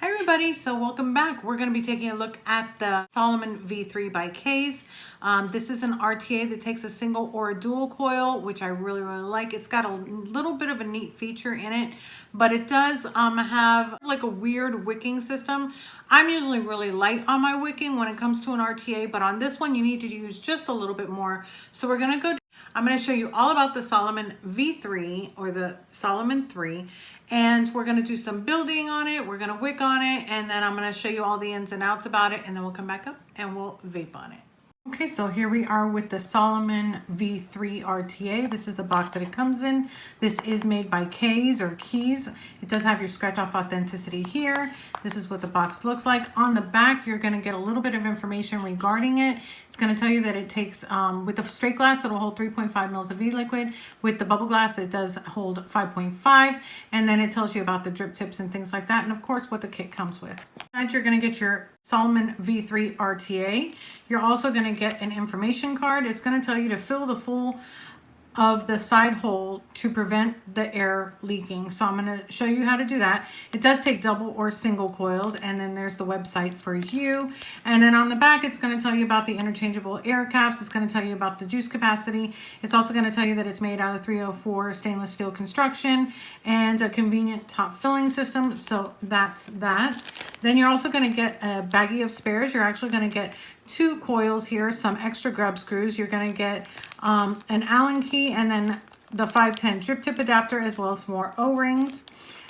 Hi everybody, so welcome back. We're going to be taking a look at the Solomon V3 by Kaees. This is an RTA that takes a single or a dual coil, which I really like. It's got a little bit of a neat feature in it, but it does have like a weird wicking system. I'm usually really light on my wicking when it comes to an RTA, but on this one you need to use just a little bit more. So we're going to go I'm going to show you all about the Solomon V3 or the Solomon 3, and we're going to do some building on it, we're going to wick on it, and then I'm going to show you all the ins and outs about it, and then we'll come back up and we'll vape on it. Okay, so here we are with the Solomon V3 RTA. This is the box that it comes in. This is made by Kaees or Keys. It does have your scratch off authenticity here. This is what the box looks like. On the back, you're going to get a little bit of information regarding it. It's going to tell you that it takes, with the straight glass, it'll hold 3.5 mils of e-liquid. With the bubble glass, it does hold 5.5. And then it tells you about the drip tips and things like that. And of course, what the kit comes with. And you're going to get your Solomon V3 RTA. You're also going to get an information card. It's going to tell you to fill the full of the side hole to prevent the air leaking. So I'm going to show you how to do that. It does take double or single coils, and then there's the website for you. And then on the back, it's going to tell you about the interchangeable air caps. It's going to tell you about the juice capacity. It's also going to tell you that it's made out of 304 stainless steel construction and a convenient top filling system. So that's that. Then you're also going to get a baggie of spares. You're actually going to get 2 coils here, some extra grub screws. You're going to get an Allen key, and then the 510 drip tip adapter, as well as more O-rings.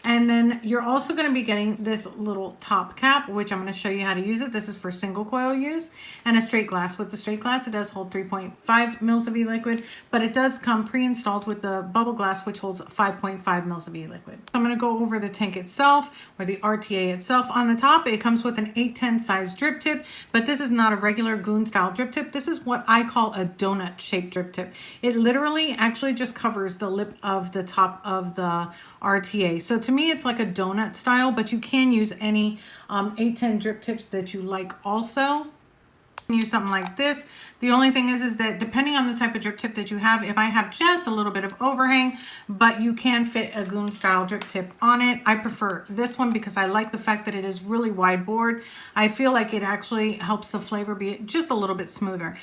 And then you're also going to be getting this little top cap, which I'm going to show you how to use it. This is for single coil use, and a straight glass. With the straight glass, it does hold 3.5 mils of e-liquid, but it does come pre-installed with the bubble glass, which holds 5.5 mils of e-liquid. So I'm going to go over the tank itself, or the RTA itself. On the top, it comes with an 810 size drip tip, but this is not a regular goon style drip tip. This is what I call a donut shaped drip tip. It literally actually just covers the lip of the top of the RTA. So to me, it's like a donut style, but you can use any 810 drip tips that you like also. Use something like this. The only thing is that depending on the type of drip tip that you have, if I have just a little bit of overhang, but you can fit a goon style drip tip on it. I prefer this one because I like the fact that it is really wide bored. I feel like it actually helps the flavor be just a little bit smoother.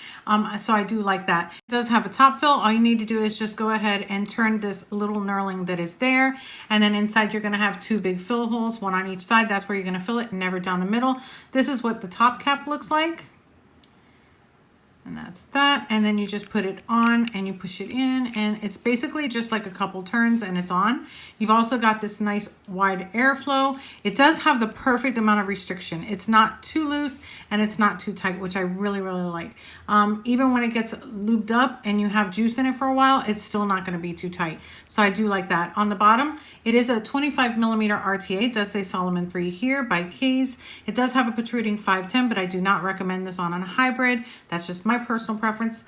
So I do like that. It does have a top fill. All you need to do is just go ahead and turn this little knurling that is there. And then inside you're going to have 2 big fill holes, one on each side. That's where you're going to fill it, never down the middle. This is what the top cap looks like. And that's that. And then you just put it on and you push it in, and it's basically just like a couple turns and it's on. You've also got this nice wide airflow. It does have the perfect amount of restriction. It's not too loose and it's not too tight, which I really like. Even when it gets lubed up and you have juice in it for a while, it's still not going to be too tight. So I do like that. On the bottom, it is a 25 millimeter RTA. It does say Solomon 3 here by Kaees. It does have a protruding 510, but I do not recommend this on a hybrid. That's just my personal preference.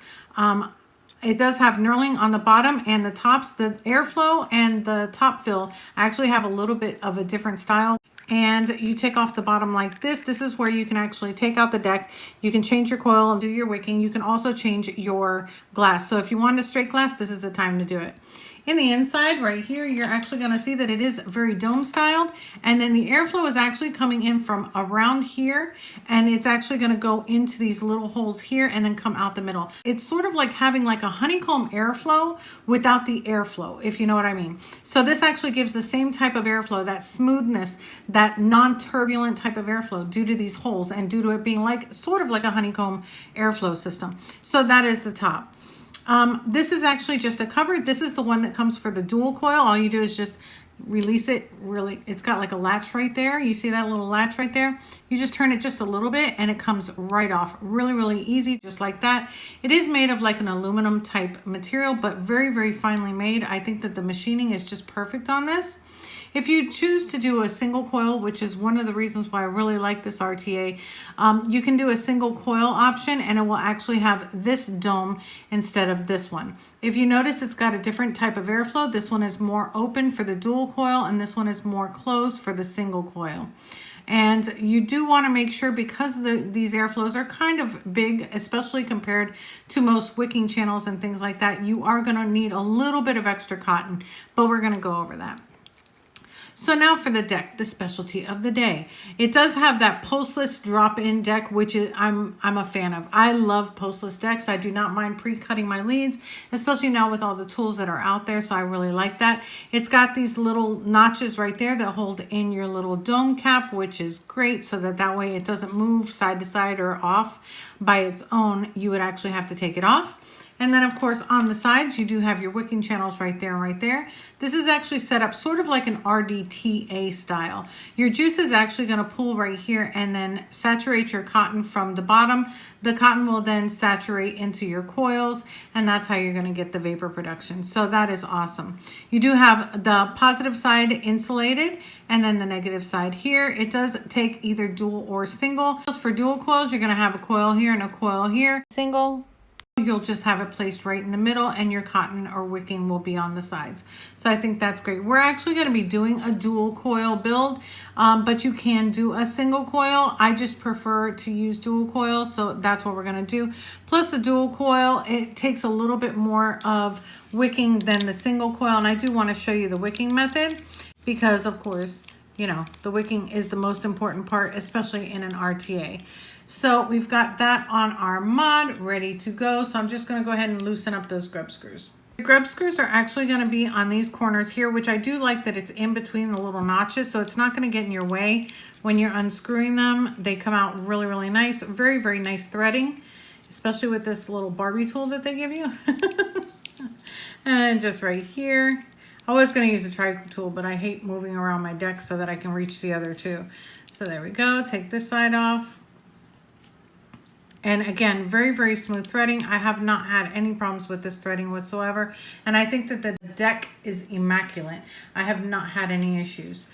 It does have knurling on the bottom and the tops. The airflow and the top fill actually have a little bit of a different style. And you take off the bottom like this. This is where you can actually take out the deck. You can change your coil and do your wicking. You can also change your glass. So if you want a straight glass, this is the time to do it. In the inside right here, you're actually going to see that it is very dome styled, and then the airflow is actually coming in from around here, and it's actually going to go into these little holes here and then come out the middle. It's sort of like having like a honeycomb airflow without the airflow, if you know what I mean. So this actually gives the same type of airflow, that smoothness, that non-turbulent type of airflow due to these holes and due to it being like sort of like a honeycomb airflow system. So that is the top. This is actually just a cover. This is the one that comes for the dual coil. All you do is just release it. Really, it's got like a latch right there. You see that little latch right there? You just turn it just a little bit and it comes right off. Really easy, just like that. It is made of like an aluminum type material, but very finely made. I think that the machining is just perfect on this. If you choose to do a single coil, which is one of the reasons why I really like this RTA, you can do a single coil option and it will actually have this dome instead of this one. If you notice, it's got a different type of airflow. This one is more open for the dual coil and this one is more closed for the single coil. And you do want to make sure, because these airflows are kind of big, especially compared to most wicking channels and things like that, you are going to need a little bit of extra cotton, but we're going to go over that. So now for the deck, the specialty of the day. It does have that pulseless drop-in deck, which is I'm a fan of. I love pulseless decks. I do not mind pre-cutting my leads, especially now with all the tools that are out there. So I really like that. It's got these little notches right there that hold in your little dome cap, which is great, so that way it doesn't move side to side or off by its own. You would actually have to take it off. And then, of course, on the sides, you do have your wicking channels right there and right there. This is actually set up sort of like an RTA style. Your juice is actually going to pool right here and then saturate your cotton from the bottom. The cotton will then saturate into your coils, and that's how you're going to get the vapor production. So that is awesome. You do have the positive side insulated and then the negative side here. It does take either dual or single. For dual coils, you're going to have a coil here and a coil here. Single, you'll just have it placed right in the middle, and your cotton or wicking will be on the sides. So I think that's great. We're actually going to be doing a dual coil build, but you can do a single coil. I just prefer to use dual coil, so that's what we're going to do. Plus the dual coil, it takes a little bit more of wicking than the single coil, and I do want to show you the wicking method because, of course, you know, the wicking is the most important part, especially in an RTA. So we've got that on our mod ready to go. So I'm just going to go ahead and loosen up those grub screws. The grub screws are actually going to be on these corners here, which I do like that it's in between the little notches, so it's not going to get in your way when you're unscrewing them. They come out really, really nice. Very, very nice threading, especially with this little Barbie tool that they give you. And just right here. I was going to use a tri tool, but I hate moving around my deck so that I can reach the other two. So there we go. Take this side off. And again, very, very smooth threading. I have not had any problems with this threading whatsoever. And I think that the deck is immaculate. I have not had any issues.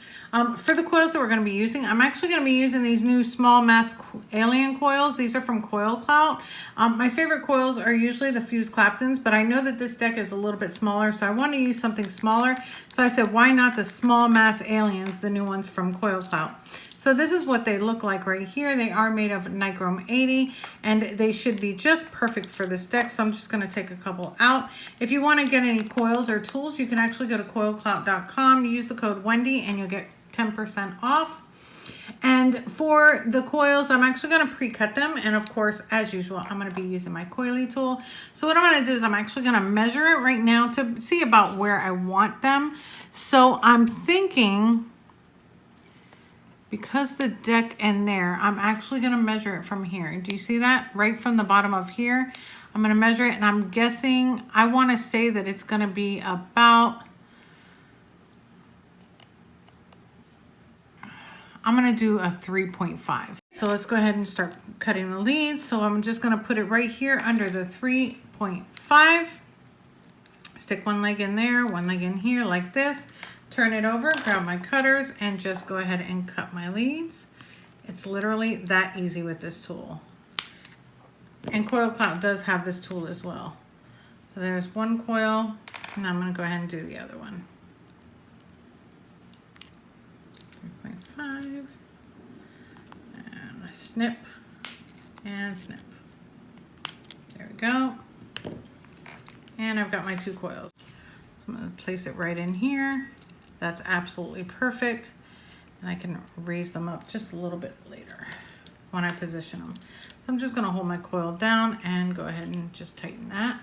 For the coils that we're going to be using, I'm actually going to be using these new small mass alien coils. These are from Coil Clout. My favorite coils are usually the Fuse Claptons, but I know that this deck is a little bit smaller, so I want to use something smaller. So I said, why not the small mass aliens, the new ones from Coil Clout? So this is what they look like right here. They are made of Nichrome 80, and they should be just perfect for this deck. So I'm just going to take a couple out. If you want to get any coils or tools, you can actually go to coilclout.com, use the code Wendy, and you'll get 10% off. And for the coils, I'm actually going to pre-cut them. And of course, as usual, I'm going to be using my coily tool. So what I'm going to do is I'm actually going to measure it right now to see about where I want them. So I'm thinking, because the deck in there, I'm actually going to measure it from here. Do you see that? Right from the bottom of here. I'm going to measure it, and I'm guessing, I want to say that it's going to be about, I'm going to do a 3.5. So let's go ahead and start cutting the leads. So I'm just going to put it right here under the 3.5. Stick one leg in there, one leg in here like this. Turn it over, grab my cutters, and just go ahead and cut my leads. It's literally that easy with this tool. And Coil Clout does have this tool as well. So there's one coil, and I'm going to go ahead and do the other one. 3.5, and I snip, and snip. There we go. And I've got my two coils. So I'm going to place it right in here. That's absolutely perfect. And I can raise them up just a little bit later when I position them. So I'm just going to hold my coil down and go ahead and just tighten that.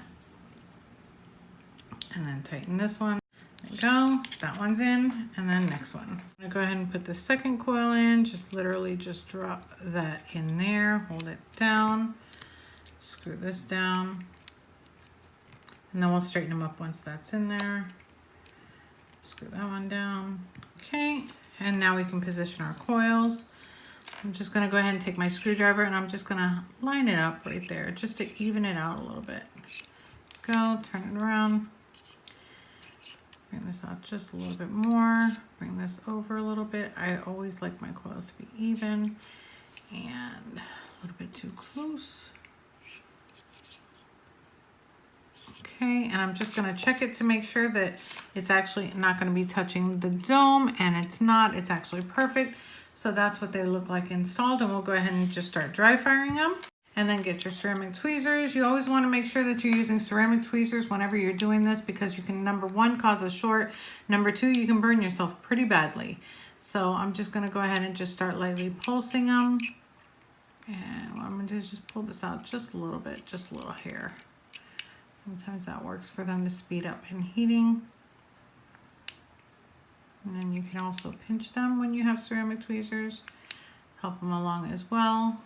And then tighten this one. There we go. That one's in. And then next one. I'm going to go ahead and put the second coil in. Just literally just drop that in there. Hold it down. Screw this down. And then we'll straighten them up once that's in there. Screw that one down. Okay, and now we can position our coils. I'm just going to go ahead and take my screwdriver, and I'm just going to line it up right there just to even it out a little bit. Go, turn it around. Bring this out just a little bit more. Bring this over a little bit. I always like my coils to be even and a little bit too close. Okay, and I'm just going to check it to make sure that it's actually not going to be touching the dome, and it's not. It's actually perfect. So that's what they look like installed, and we'll go ahead and just start dry firing them. And then get your ceramic tweezers. You always want to make sure that you're using ceramic tweezers whenever you're doing this, because you can, number one, cause a short. Number two, you can burn yourself pretty badly. So I'm just going to go ahead and just start lightly pulsing them. And what I'm going to do is just pull this out just a little bit, just a little hair. Sometimes that works for them to speed up in heating. And then you can also pinch them when you have ceramic tweezers. Help them along as well.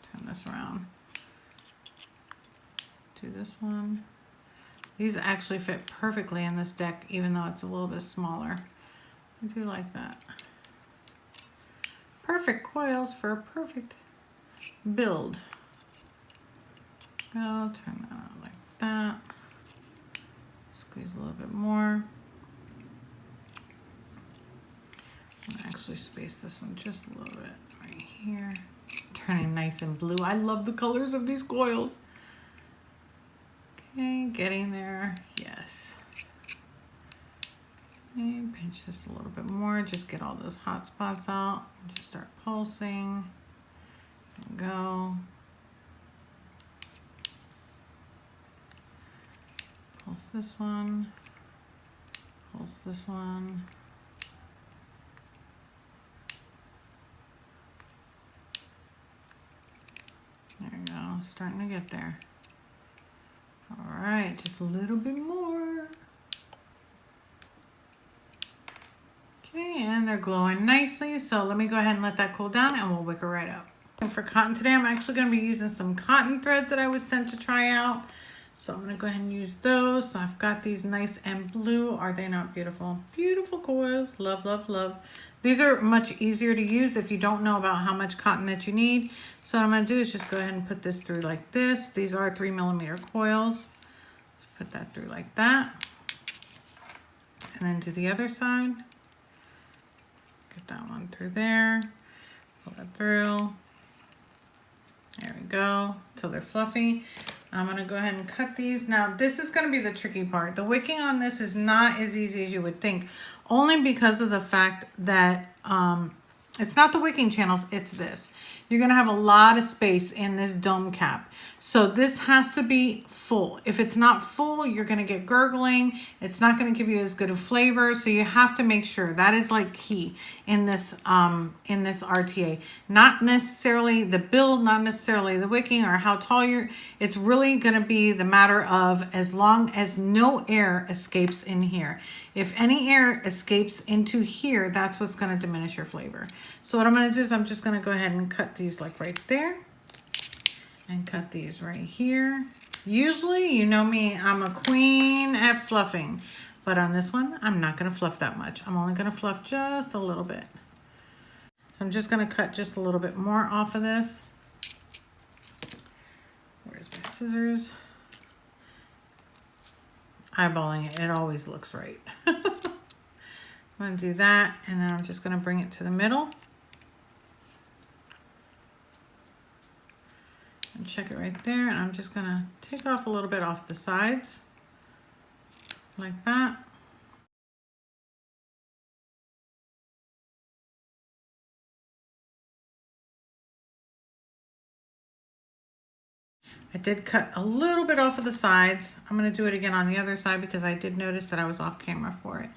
Turn this around. Do this one. These actually fit perfectly in this deck, even though it's a little bit smaller. I do like that. Perfect coils for a perfect build. I'll turn that out like that. Squeeze a little bit more. I'll actually space this one just a little bit right here. Turning nice and blue. I love the colors of these coils. Okay, getting there. Yes. And pinch this a little bit more. Just get all those hot spots out. Just start pulsing. And go. Pulse this one. Pulse this one. There we go. Starting to get there. All right, just a little bit more. Okay, and they're glowing nicely. So let me go ahead and let that cool down and we'll wick her right up. And for cotton today, I'm actually going to be using some cotton threads that I was sent to try out. So I'm going to go ahead and use those. So I've got these nice and blue. Are they not beautiful? Beautiful coils. Love, love, love. These are much easier to use if you don't know about how much cotton that you need. So what I'm going to do is just go ahead and put this through like this. These are 3mm coils. Just put that through like that. And then to the other side. Get that one through there. Pull that through. There we go. Till they're fluffy. I'm going to go ahead and cut these. Now, this is going to be the tricky part. The wicking on this is not as easy as you would think, only because of the fact that it's not the wicking channels, it's this. You're going to have a lot of space in this dome cap. So this has to be full. If it's not full, you're going to get gurgling. It's not going to give you as good a flavor. So you have to make sure that is like key in this RTA. Not necessarily the build, not necessarily the wicking or how tall you're. It's really going to be the matter of as long as no air escapes in here. If any air escapes into here, that's what's going to diminish your flavor. So what I'm going to do is I'm just going to go ahead and cut these like right there. And cut these right here. Usually, you know me, I'm a queen at fluffing. But on this one, I'm not going to fluff that much. I'm only going to fluff just a little bit. So I'm just going to cut just a little bit more off of this. Where's my scissors? Eyeballing it, it always looks right. I'm going to do that, and then I'm just going to bring it to the middle. And check it right there, and I'm just going to take off a little bit off the sides, like that. I did cut a little bit off of the sides. I'm going to do it again on the other side because I did notice that I was off camera for it.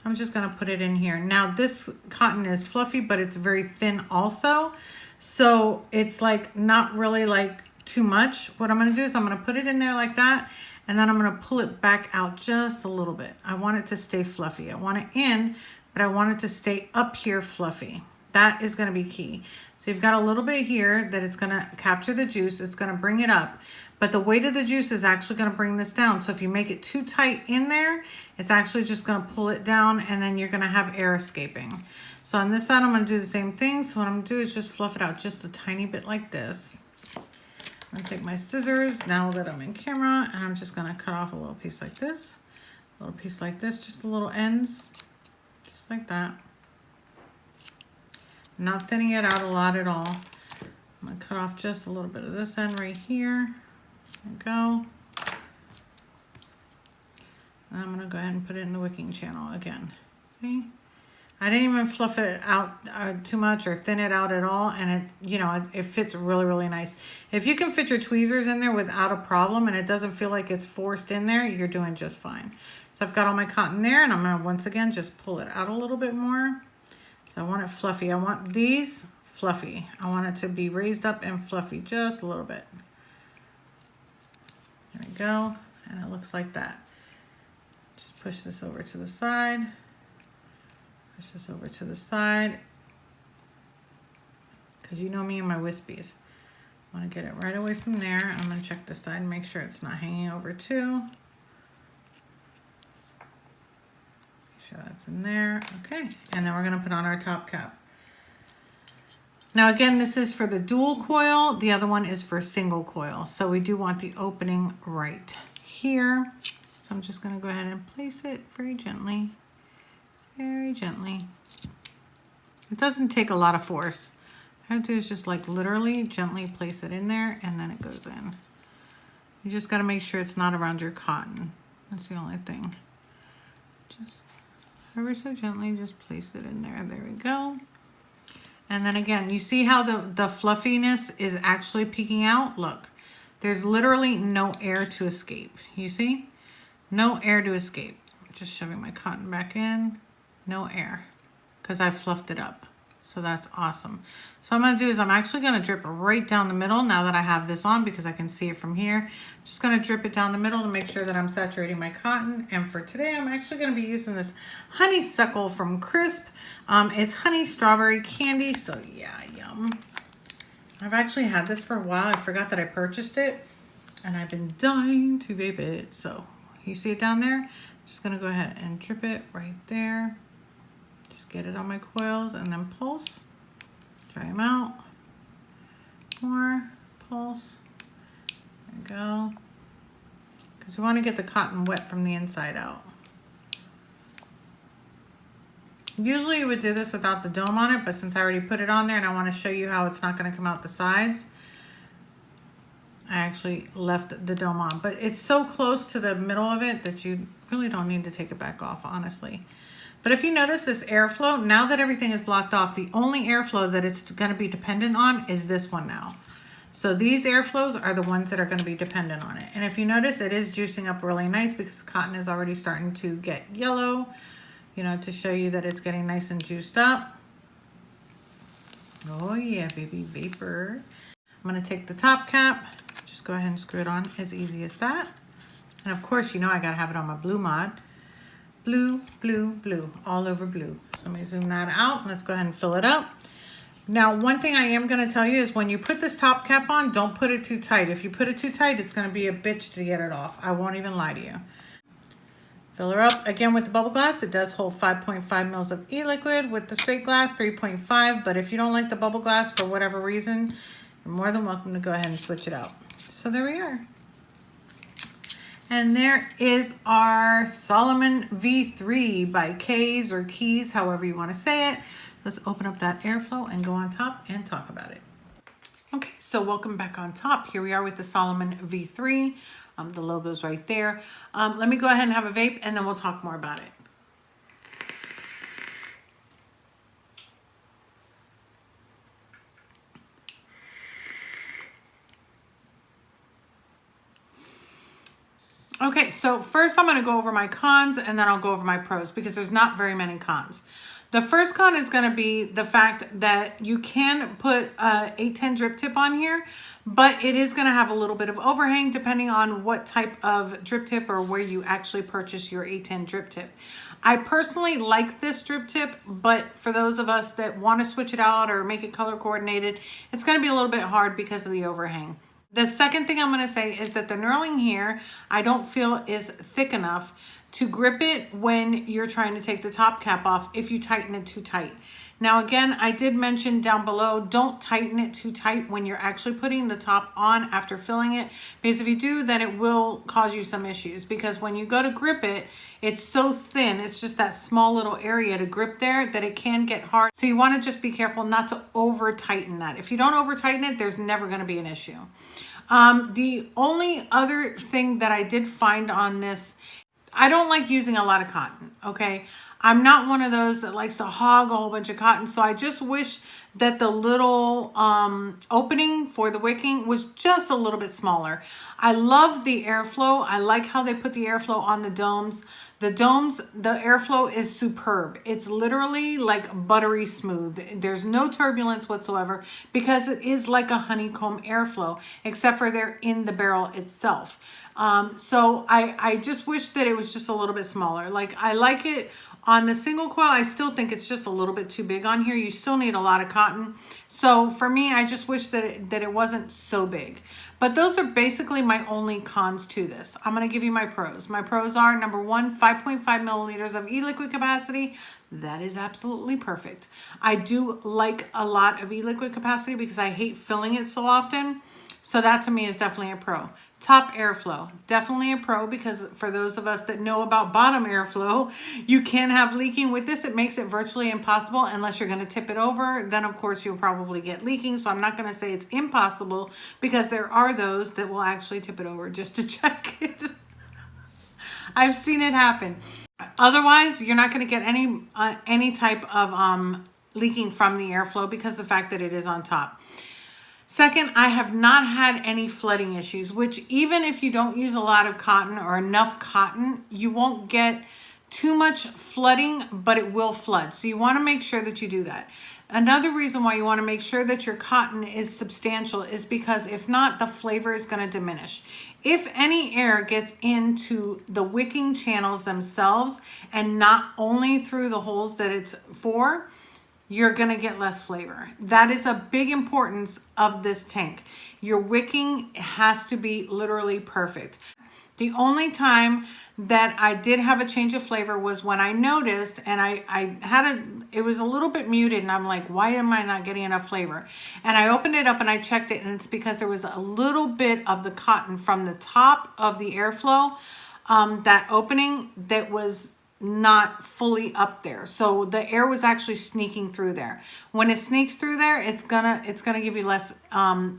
I'm just going to put it in here. Now this cotton is fluffy, but it's very thin also. So it's like not really like too much. What I'm going to do is I'm going to put it in there like that. And then I'm going to pull it back out just a little bit. I want it to stay fluffy. I want it in, but I want it to stay up here fluffy. That is going to be key. So you've got a little bit here that it's going to capture the juice. It's going to bring it up. But the weight of the juice is actually going to bring this down. So if you make it too tight in there, it's actually just going to pull it down, and then you're going to have air escaping. So on this side, I'm going to do the same thing. So what I'm going to do is just fluff it out just a tiny bit like this. I'm going to take my scissors now that I'm in camera, and I'm just going to cut off a little piece like this, a little piece like this, just the little ends, just like that. I'm not thinning it out a lot at all. I'm going to cut off just a little bit of this end right here. There we go. I'm going to go ahead and put it in the wicking channel again. See? I didn't even fluff it out too much or thin it out at all. And it, you know, it fits really, really nice. If you can fit your tweezers in there without a problem and it doesn't feel like it's forced in there, you're doing just fine. So I've got all my cotton there, and I'm gonna once again just pull it out a little bit more. So I want it fluffy. I want these fluffy. I want it to be raised up and fluffy just a little bit. There we go. And it looks like that. Just push this over to the side. Push this over to the side. Because you know me and my wispies. I want to get it right away from there. I'm going to check the side and make sure it's not hanging over too. Make sure that's in there. Okay. And then we're going to put on our top cap. Now again, this is for the dual coil. The other one is for single coil. So we do want the opening right here. So I'm just going to go ahead and place it very gently. Very gently. It doesn't take a lot of force. All I have to do is just like literally gently place it in there, and then it goes in. You just got to make sure it's not around your cotton. That's the only thing. Just ever so gently just place it in there. There we go. And then again, you see how the fluffiness is actually peeking out? Look, there's literally no air to escape. You see? No air to escape. Just shoving my cotton back in. No air, because I fluffed it up. So that's awesome. So what I'm going to do is I'm actually going to drip right down the middle now that I have this on, because I can see it from here. I'm just going to drip it down the middle to make sure that I'm saturating my cotton. And for today, I'm actually going to be using this honeysuckle from Crisp. It's honey strawberry candy. So yeah, yum. I've actually had this for a while. I forgot that I purchased it, and I've been dying to vape it. So you see it down there? Just going to go ahead and drip it right there. Just get it on my coils and then pulse. Dry them out. More. Pulse. There we go. Because we want to get the cotton wet from the inside out. Usually you would do this without the dome on it, but since I already put it on there and I want to show you how it's not going to come out the sides, I actually left the dome on. But it's so close to the middle of it that you really don't need to take it back off, honestly. But if you notice this airflow, now that everything is blocked off, the only airflow that it's going to be dependent on is this one now. So these airflows are the ones that are going to be dependent on it. And if you notice, it is juicing up really nice because the cotton is already starting to get yellow, you know, to show you that it's getting nice and juiced up. Oh yeah, baby, vapor. I'm going to take the top cap, just go ahead and screw it on, as easy as that. And of course, you know I got to have it on my blue mod. Blue, blue, blue, all over blue. So let me zoom that out. Let's go ahead and fill it up. Now, one thing I am going to tell you is when you put this top cap on, don't put it too tight. If you put it too tight, it's going to be a bitch to get it off. I won't even lie to you. Fill her up again with the bubble glass. It does hold 5.5 mils of e-liquid. With the straight glass, 3.5. But if you don't like the bubble glass for whatever reason, you're more than welcome to go ahead and switch it out. So there we are. And there is our Solomon V3 by Kaees or Keys, however you want to say it. Let's open up that airflow and go on top and talk about it. Okay, so welcome back on top. Here we are with the Solomon V3. The logo's right there. Let me go ahead and have a vape and then we'll talk more about it. Okay, so first I'm going to go over my cons and then I'll go over my pros because there's not very many cons. The first con is going to be the fact that you can put a 810 drip tip on here, but it is going to have a little bit of overhang depending on what type of drip tip or where you actually purchase your 810 drip tip. I personally like this drip tip, but for those of us that want to switch it out or make it color coordinated, it's going to be a little bit hard because of the overhang. The second thing I'm going to say is that the knurling here, I don't feel is thick enough to grip it when you're trying to take the top cap off if you tighten it too tight. Now again, I did mention down below, don't tighten it too tight when you're actually putting the top on after filling it, because if you do, then it will cause you some issues, because when you go to grip it, it's so thin, it's just that small little area to grip there that it can get hard. So you want to just be careful not to over tighten that. If you don't over tighten it, there's never going to be an issue. The only other thing that I did find on this, I don't like using a lot of cotton, okay? I'm not one of those that likes to hog a whole bunch of cotton. So I just wish that the little opening for the wicking was just a little bit smaller. I love the airflow. I like how they put the airflow on the domes. The domes, the airflow is superb. It's literally like buttery smooth. There's no turbulence whatsoever because it is like a honeycomb airflow, except for they're in the barrel itself. So I just wish that it was just a little bit smaller. Like I like it on the single coil. I still think it's just a little bit too big on here. You still need a lot of cotton. So for me, I just wish that it wasn't so big. But those are basically my only cons to this. I'm going to give you my pros. My pros are, number one, 5.5 milliliters of e-liquid capacity. That is absolutely perfect. I do like a lot of e-liquid capacity because I hate filling it so often. So that to me is definitely a pro. Top airflow, definitely a pro, because for those of us that know about bottom airflow, you can have leaking. With this, it makes it virtually impossible unless you're going to tip it over. Then of course you'll probably get leaking. So I'm not going to say it's impossible, because there are those that will actually tip it over just to check it. I've seen it happen. Otherwise, you're not going to get any type of leaking from the airflow because of the fact that it is on top. Second, I have not had any flooding issues, which even if you don't use a lot of cotton or enough cotton, you won't get too much flooding, but it will flood. So you want to make sure that you do that. Another reason why you want to make sure that your cotton is substantial is because if not, the flavor is going to diminish. If any air gets into the wicking channels themselves and not only through the holes that it's for, you're going to get less flavor. That is a big importance of this tank. Your wicking has to be literally perfect. The only time that I did have a change of flavor was when I noticed, and it was a little bit muted, and I'm like, why am I not getting enough flavor? And I opened it up and I checked it, and it's because there was a little bit of the cotton from the top of the airflow, that opening, that was not fully up there. So the air was actually sneaking through there. When it sneaks through there, it's gonna give you less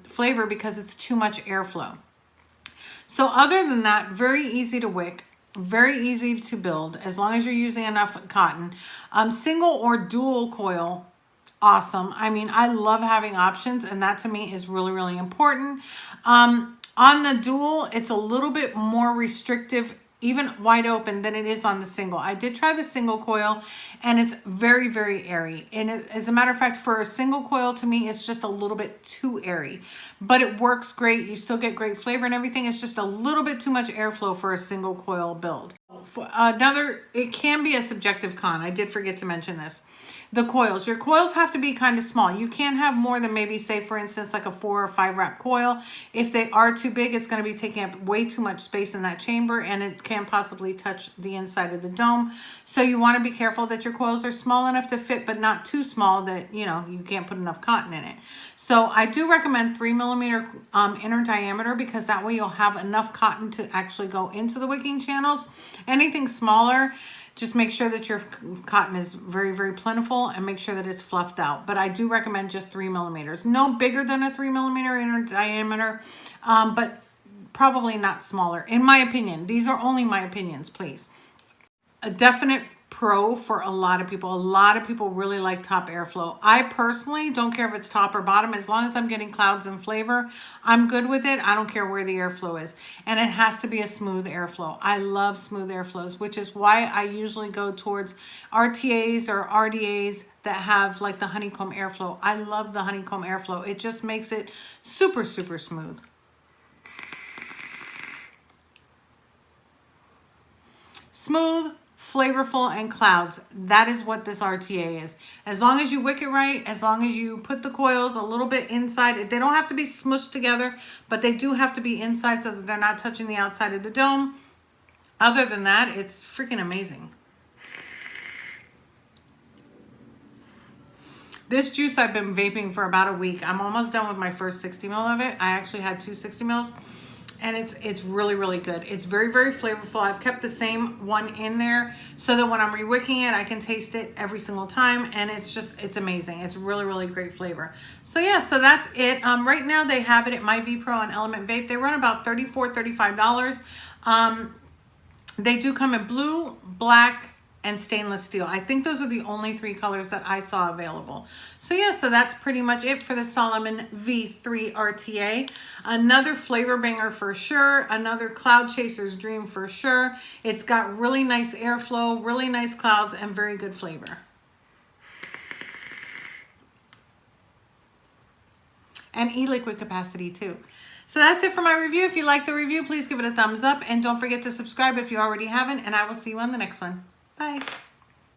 flavor because it's too much airflow. So other than that, very easy to wick, very easy to build as long as you're using enough cotton. Single or dual coil, awesome. I mean, I love having options, and that to me is really, really important. On the dual, it's a little bit more restrictive, even wide open, than it is on the single. I did try the single coil, and it's very, very airy. And as a matter of fact, for a single coil, to me, it's just a little bit too airy. But it works great. You still get great flavor and everything. It's just a little bit too much airflow for a single coil build. It can be a subjective con. I did forget to mention this. The coils. Your coils have to be kind of small. You can't have more than maybe, say, for instance, like a 4 or 5 wrap coil. If they are too big, it's going to be taking up way too much space in that chamber, and it can possibly touch the inside of the dome. So you want to be careful that your coils are small enough to fit, but not too small that, you know, you can't put enough cotton in it. So I do recommend 3 millimeter inner diameter, because that way you'll have enough cotton to actually go into the wicking channels. Anything smaller, just make sure that your cotton is very, very plentiful, and make sure that it's fluffed out. But I do recommend just 3 millimeters. No bigger than a 3 millimeter inner diameter, but probably not smaller, in my opinion. These are only my opinions, please. A definite pro for a lot of people. A lot of people really like top airflow. I personally don't care if it's top or bottom. As long as I'm getting clouds and flavor, I'm good with it. I don't care where the airflow is. And it has to be a smooth airflow. I love smooth airflows, which is why I usually go towards RTAs or RDAs that have like the honeycomb airflow. I love the honeycomb airflow. It just makes it super, super smooth. Smooth, flavorful, and clouds. That is what this RTA is. As long as you wick it right, as long as you put the coils a little bit inside, they don't have to be smushed together, but they do have to be inside so that they're not touching the outside of the dome. Other than that, it's freaking amazing. This juice I've been vaping for about a week. I'm almost done with my first 60 mil of it. I actually had 2 60 mils. And it's really, really good. It's very, very flavorful. I've kept the same one in there so that when I'm re-wicking it, I can taste it every single time. And it's amazing. It's really, really great flavor. So yeah, so that's it. Right now they have it at My V Pro and Element Vape. They run about $34, $35. They do come in blue, black, and stainless steel. I think those are the only 3 colors that I saw available. So yeah, so that's pretty much it for the Salomon V3 RTA. Another flavor banger for sure. Another cloud chaser's dream for sure. It's got really nice airflow, really nice clouds, and very good flavor. And e-liquid capacity too. So that's it for my review. If you like the review, please give it a thumbs up. And don't forget to subscribe if you already haven't. And I will see you on the next one. Bye.